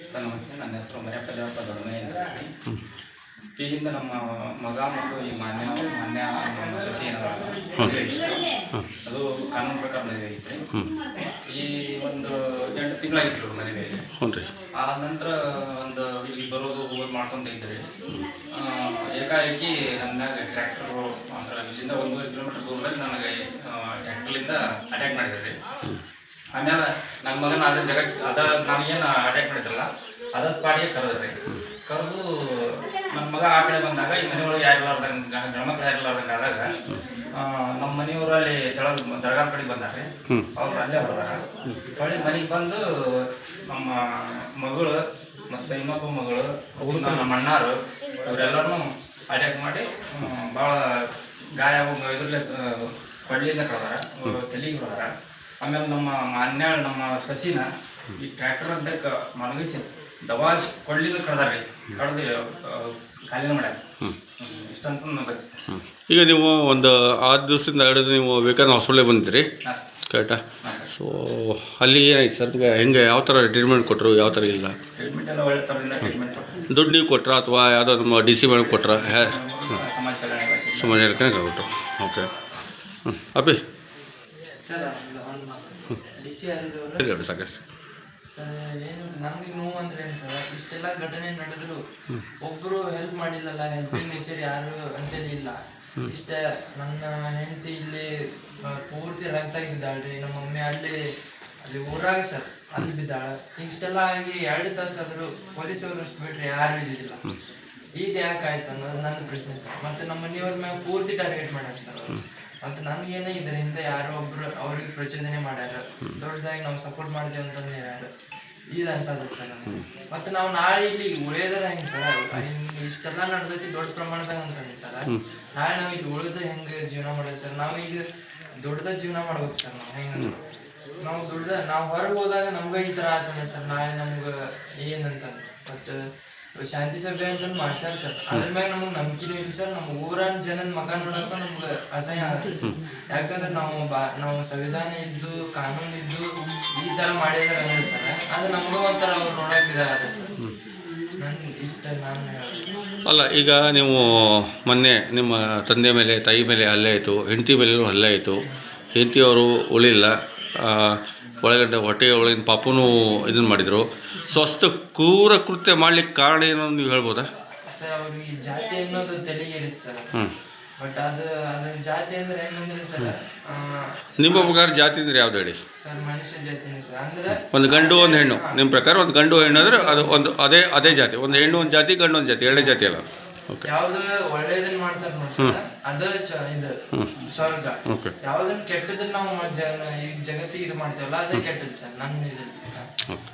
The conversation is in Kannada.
ಸರ್ ನಮಸ್ತೆ, ನನ್ನ ಹೆಸರು ಮರ್ಯಾಪಲ್ಲಪ್ಪ ದೊಡ್ಡಮನೆ ಅಂತ ಹೇಳಿ. ಈ ಹಿಂದೆ ನಮ್ಮ ಮಗ ಮತ್ತು ಈ ಮಾನ್ಯ ನಮ್ಮ ಸೊಸೆ ಮದುವೆ ಆಗಿತ್ತು. ಅದು ಕಾನೂನು ಪ್ರಕಾರ ಮದುವೆ ಆಗಿತ್ತು. ಈ ಒಂದು 8 ತಿಂಗಳಾಗಿತ್ತು ಮದುವೆಗೆ. ಆದ ನಂತರ ಒಂದು ಇಲ್ಲಿ ಬರೋದು ಹೋಗೋದು ಮಾಡ್ಕೊತ ಇದ್ರಿ. ಏಕಾಏಕಿ ನನ್ನ ಟ್ರ್ಯಾಕ್ಟರ್ ಮಾತ್ರ ಇಲ್ಲಿಂದ 1.5 ಕಿಲೋಮೀಟರ್ ದೂರದಲ್ಲಿ ನನಗೆ ಟ್ರ್ಯಾಕ್ಟರ್ಲಿಂದ ಅಟ್ಯಾಕ್ ಮಾಡಿದ್ರಿ. ಆಮೇಲೆ ನನ್ನ ಮಗನ ನನಗೇನು ಅಟ್ಯಾಕ್ ಮಾಡಿದ್ರಲ್ಲ ಅದ ಸ್ಪಾಟಿಗೆ ಕರೆದ್ರಿ. ಕರೆದು ನನ್ನ ಮಗ ಆ ಕಡೆ ಬಂದಾಗ ಈ ಮನೆಯೊಳಗೆ ಯಾರಿಲ್ಲಾರ್ದಂಗೆ ಗಂಡ್ಮಕ್ಳು ಯಾರಿಲ್ಲಾರ್ದಂಗೆ ಆದಾಗ ನಮ್ಮ ಮನೆಯವರು ಅಲ್ಲಿ ದರ್ಗಾ ಕಡೆ ಬಂದಾರೆ. ಅವ್ರು ಅಲ್ಲೇ ಬರ್ದಾರ. ಹೊಳ್ಳಿ ಮನೆಗೆ ಬಂದು ನಮ್ಮ ಮಗಳು ಮತ್ತು ಇನ್ನೊಬ್ಬ ಮಗಳು ನಮ್ಮ ಅಣ್ಣಾರು ಇವರೆಲ್ಲರೂ ಅಟ್ಯಾಕ್ ಮಾಡಿ ಭಾಳ ಗಾಯ ಇದ್ರಲ್ಲೇ ಕೊಳ್ಳಿಯಿಂದ ಕಳೆದಾರ, ತಲೆಗೆ ಹೊಡೆದಾರ. ಆಮೇಲೆ ನಮ್ಮ ಸಸಿನ ಈ ಟ್ರ್ಯಾಕ್ಟರ್ ಅಂತ ಮಲಗಿಸಿ ದವಾಶ್ ಕೊಳ್ಳಿದ ಕಡ್ದಾರ್ರಿ. ಕಡ್ದು ಖಾಲಿನ ಮಾಡ್ಯಾರ. ಇಷ್ಟಂತ ಗೊತ್ತಿತ್ತು. ಈಗ ನೀವು ಒಂದು 6 ದಿವಸದಿಂದ ಹಿಡಿದು ನೀವು ಬೇಕಾದ್ರೆ ಹಾಸ್ಪಿಟ್ಲಿಗೆ ಬಂದಿದ್ರಿ, ಕರೆಕ್ಟಾ? ಸೊ ಅಲ್ಲಿ ಏನಾಯ್ತು ಸರ್? ಹೆಂಗೆ ಯಾವ ಥರ ಟ್ರೀಟ್ಮೆಂಟ್ ಕೊಟ್ಟರು, ಯಾವ ಥರ ಇಲ್ಲ? ಟ್ರೀಟ್ಮೆಂಟ್ ಎಲ್ಲ ಒಳ್ಳೆ ಥರದಿಂದ ಟ್ರೀಟ್ಮೆಂಟ್ ಕೊಟ್ಟರು. ದುಡ್ಡು ನೀವು ಕೊಟ್ರಾ ಅಥವಾ ಯಾವುದೋ ನಮ್ಮ DC ಮೇಡಮ್ ಕೊಟ್ರಾ? ಸಮಾಜ ಕಲ್ಯಾಣ ಇಲಾಖೆ. ಸಮಾಜ ಕಲ್ಯಾಣ ಕೊಟ್ಟರು. ಓಕೆ. ಅಪ್ಪಿ ಸರ್ ಹೇಳಿ ಸಾಕಷ್ಟು. ಸರ್ ಏನು ನಮ್ಗೆ ನೋವು ಅಂದ್ರೆ ಏನು ಸರ್, ಇಷ್ಟೆಲ್ಲ ಘಟನೆ ನಡೆದ್ರು ಒಬ್ಬರು ಹೆಲ್ಪ್ ಮಾಡಿಲ್ಲಲ್ಲ, ಹೆಲ್ಪಿಂಗ್ ನೇಚರ್ ಯಾರು ಅಂತೇಳಿ ಇಲ್ಲ. ಇಷ್ಟ ನನ್ನ ಹೆಂಡತಿ ಇಲ್ಲಿ ಪೂರ್ತಿ ರಕ್ತ ಬಿದ್ದಾಳ್ರಿ. ನಮ್ಮ ಮಮ್ಮಿ ಅಲ್ಲಿ ಊರಾಗ ಸರ್ ಅಲ್ಲಿ ಬಿದ್ದಾಳ. ಇಷ್ಟೆಲ್ಲ ಆಗಿ 2 ತಾಸು ಆದರೂ ಪೊಲೀಸವರು ಅಷ್ಟು ಬಿಟ್ರೆ ಯಾರು ಇದ್ದಿದ್ದಿಲ್ಲ. ಈಗ ಯಾಕೆ ಆಯ್ತು ಅನ್ನೋದು ನನ್ನ ಪ್ರಶ್ನೆ ಸರ್. ಮತ್ತು ನಮ್ಮ ಮನೆಯವ್ರ ಮ್ಯಾಗ ಪೂರ್ತಿ ಟಾರ್ಗೆಟ್ ಮಾಡ್ಯಾರ ಸರ್. ಮತ್ತು ನನಗೇನೇ ಇದರಿಂದ ಯಾರೋ ಒಬ್ರು ಅವ್ರಿಗೆ ಪ್ರಚೋದನೆ ಮಾಡ್ಯಾರ, ದೊಡ್ಡದಾಗಿ ನಾವು ಸಪೋರ್ಟ್ ಮಾಡ್ತೇವೆ ಅಂತಂದು ಹೇಳ್ಯಾರ. ಇದು ಅನ್ಸದ ಸರ್ ನನಗೆ. ಮತ್ತು ನಾವು ನಾಳೆ ಇಲ್ಲಿ ಉಳಿಯೋದ್ರ ಹೆಂಗೆ ಸರ್? ಹಿಂಗೆ ಇಷ್ಟೆಲ್ಲ ನಡೆದೈತಿ ದೊಡ್ಡ ಪ್ರಮಾಣದಾಗ ಅಂತಂದು ಸರ್. ನಾಳೆ ನಾವು ಇಲ್ಲಿ ಉಳಿದ ಹೆಂಗೆ ಜೀವನ ಮಾಡೋದು ಸರ್? ನಾವೀಗ ದೊಡ್ಡದ ಜೀವನ ಮಾಡ್ಬೇಕು ಸರ್. ನಾವು ಹೆಂಗೆ ನಾವು ಹೊರಗೆ ಹೋದಾಗ ನಮ್ಗೆ ಈ ಥರ ಆತಂದ್ರೆ ಸರ್, ನಾಳೆ ನಮ್ಗೆ ಏನಂತ ಮತ್ತು ಶಾಂತಿ ಸಭೆ ಅಂತಂದು ಮಾಡ್ಸ್ಯಾರ ಸರ್. ಅದ್ರ ಮ್ಯಾಗ ನಮಗೆ ನಂಬಿಕೆನೂ ಇಲ್ಲ ಸರ್. ನಮ್ಮ ಊರನ್ ಜನದ ಮಗ ನೋಡಕ್ಕ ನಮ್ಗೆ ಅಸಹ್ಯ ಆಗುತ್ತೆ ಸರ್. ಯಾಕಂದ್ರೆ ನಾವು ಸಂವಿಧಾನ ಇದ್ದು ಕಾನೂನು ಇದ್ದು ಈ ಥರ ಮಾಡಿದಾರೆ ಅಂದ್ರೆ ಸರ್, ಅದು ನಮಗೂ ಒಂಥರ ಅವ್ರು ನೋಡಕ್ಕೆ ಇದಾಗತ್ತೆ ಸರ್. ಅಲ್ಲ, ಈಗ ನೀವು ಮೊನ್ನೆ ನಿಮ್ಮ ತಂದೆ ಮೇಲೆ ತಾಯಿ ಮೇಲೆ ಹಲ್ಲೆ ಆಯಿತು, ಹೆಂಡತಿ ಮೇಲೂ ಹಲ್ಲೆ ಆಯಿತು. ಹೆಂಡತಿಯವರು ಉಳಿಲ್ಲ, ಒಳಗಡೆ ಹೊಟ್ಟೆ ಒಳಗಿನ ಪಾಪನೂ ಇದನ್ನು ಮಾಡಿದರು. ಸೊ ಅಷ್ಟು ಕ್ರೂರ ಕೃತ್ಯ ಮಾಡ್ಲಿಕ್ಕೆ ಕಾರಣ ಏನೋ ನೀವು ಹೇಳ್ಬೋದಾ ಸರ್? ಅವ್ರಿಗೆ ಜಾತಿ ಅನ್ನೋದು ತೆಲಿಗೆ ಇರುತ್ತೆ ಸರ್. ಬಟ್ ಅದು ಜಾತಿ ಅಂದ್ರೆ ಹೆಂಗಂದ್ರೆ ಸರ್, ನಿಮ್ಮ ಪ್ರಕಾರ ಜಾತಿ ಅಂದ್ರೆ ಯಾವ್ದು ಹೇಳಿ ಸರ್? ಮನುಷ್ಯ ಜಾತಿನೇ ಸರ್. ಅಂದ್ರೆ ಒಂದು ಗಂಡು ಒಂದು ಹೆಣ್ಣು. ನಿಮ್ಮ ಪ್ರಕಾರ ಒಂದು ಗಂಡು ಹೆಣ್ಣು ಅಂದ್ರೆ ಅದು ಒಂದು ಅದೇ ಜಾತಿ. ಒಂದು ಹೆಣ್ಣು ಒಂದು ಜಾತಿ, ಗಂಡು ಒಂದು ಜಾತಿ, 2 ಜಾತಿ ಅಲ್ಲ. ಓಕೆ. ಯಾವ್ದು ಒಳ್ಳೇದನ್ನ ಮಾಡ್ತಾರ ನೋಡಿ ಅದ ಇದು ಸ್ವರ್ಗ. ಯಾವ್ದನ್ನ ಕೆಟ್ಟದನ್ನ ನಾವು ಈ ಜಗತ್ತಿಗೆ ಇದು ಮಾಡ್ತೇವಲ್ಲ ಅದೇ ಕೆಟ್ಟದ್ದು ಸರ್ ನನ್ನ ಇದ್ರಲ್ಲಿ. ಓಕೆ.